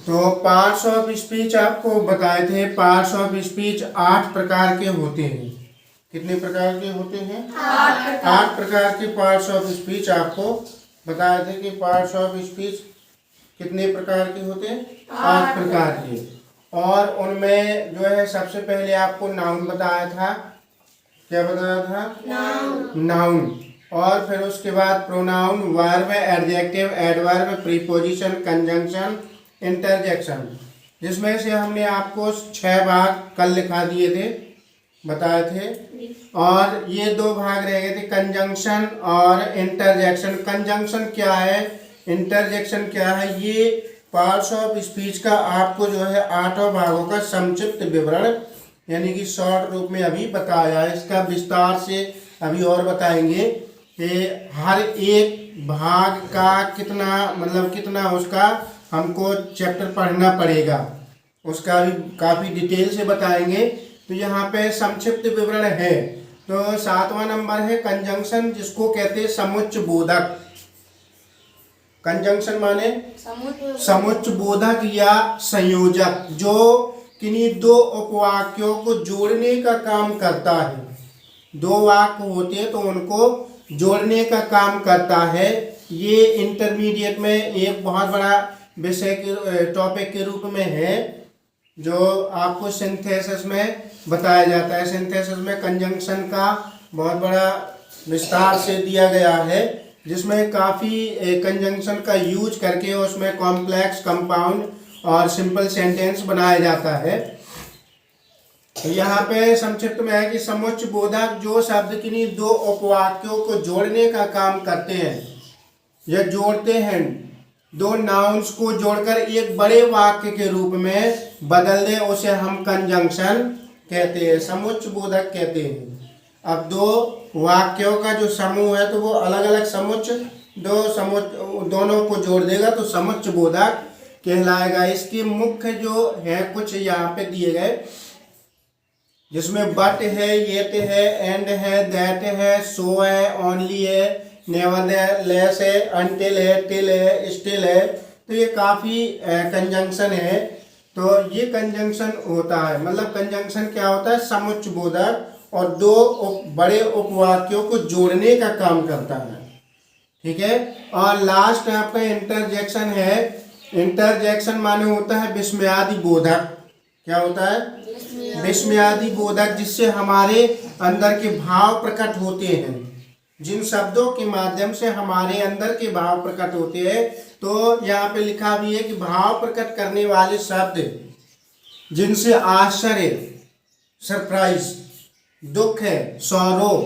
तो parts of speech आपको बताए थे। पार्ट्स ऑफ स्पीच 8 प्रकार के होते हैं। कितने प्रकार के होते हैं? 8 प्रकार के पार्ट्स ऑफ स्पीच आपको बताए थे कि पार्ट्स ऑफ स्पीच कितने प्रकार के होते हैं? 8 प्रकार के। और उनमें जो है सबसे पहले आपको नाउन बताया था। क्या बताया था? नाउन। और फिर उसके बाद pronoun, verb, adjective, adverb, preposition, conjunction, interjection, जिसमें से हमने आपको 6 भाग कल लिखा दिए थे, बताए थे। और ये 2 भाग रह गए थे, कंजंक्शन और इंटरजेक्शन। कंजंक्शन क्या है, इंटरजेक्शन क्या है, ये पार्ट्स ऑफ स्पीच का आपको जो है 8 भागों का संक्षिप्त विवरण यानी कि शॉर्ट रूप में अभी बताया है। इसका विस्तार से अभी और बताएंगे कि हर एक भाग का कितना उसका हमको चैप्टर पढ़ना पड़ेगा, उसका भी काफ़ी डिटेल से बताएंगे। तो यहाँ पे संक्षिप्त विवरण है। तो 7वां नंबर है कंजंक्शन, जिसको कहते हैं समुच्चय बोधक। कंजंक्शन माने समुच्चय बोधक या संयोजक, जो किन्हीं 2 उपवाक्यों को जोड़ने का काम करता है। 2 वाक्य होते हैं तो उनको जोड़ने का काम करता है। ये इंटरमीडिएट में एक बहुत बड़ा विषय के टॉपिक के रूप में है, जो आपको सिंथेसिस में बताया जाता है। सिंथेसिस में कंजंक्शन का बहुत बड़ा विस्तार से दिया गया है, जिसमें काफ़ी कंजंक्शन का यूज करके उसमें कॉम्प्लेक्स, कंपाउंड और सिंपल सेंटेंस बनाया जाता है। यहाँ पे संक्षिप्त में है कि समुच्चय बोधक जो शब्द किन्हीं 2 उपवाक्यों को जोड़ने का काम करते हैं या जोड़ते हैं, 2 नाउन्स को जोड़कर एक बड़े वाक्य के रूप में बदल दे, उसे हम कंजंक्शन कहते हैं, समुच्चय बोधक कहते हैं। अब 2 वाक्यों का जो समूह है तो वो अलग अलग समुच्चय, दोनों को जोड़ देगा तो समुच्चय बोधक कहलाएगा। इसके मुख्य जो है कुछ यहाँ पे दिए गए, जिसमें बट है, येट है, एंड है, दैट है, सो है, ओनली है, नेवरदलेस है, अनटिल है, टिल है, स्टिल है। तो ये काफ़ी कंजंक्शन है। तो ये कंजंक्शन होता है, मतलब कंजंक्शन क्या होता है, समुच्चय बोधक और 2 बड़े उपवाक्यों को जोड़ने का काम करता है। ठीक है। और लास्ट आपका इंटरजेक्शन है। इंटरजेक्शन माने होता है विस्मयादि बोधक। क्या होता है? विस्मयादि बोधक, जिससे हमारे अंदर के भाव प्रकट होते हैं। जिन शब्दों के माध्यम से हमारे अंदर के भाव प्रकट होते हैं, तो यहाँ पे लिखा भी है कि भाव प्रकट करने वाले शब्द जिनसे आश्चर्य, सरप्राइज, दुख है, सौरो,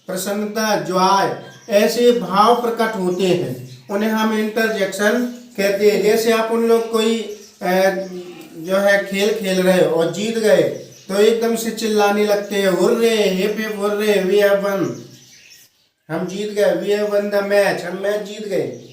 प्रसन्नता, जॉय, ऐसे भाव प्रकट होते हैं, उन्हें हम इंटरजेक्शन कहते हैं। जैसे आप उन लोग कोई जो है खेल खेल रहे हो और जीत गए तो एकदम से चिल्लाने लगते हैं, hurray, hip hip hurray, we have won, हम जीत गए, we have won the match, हम मैच जीत गए।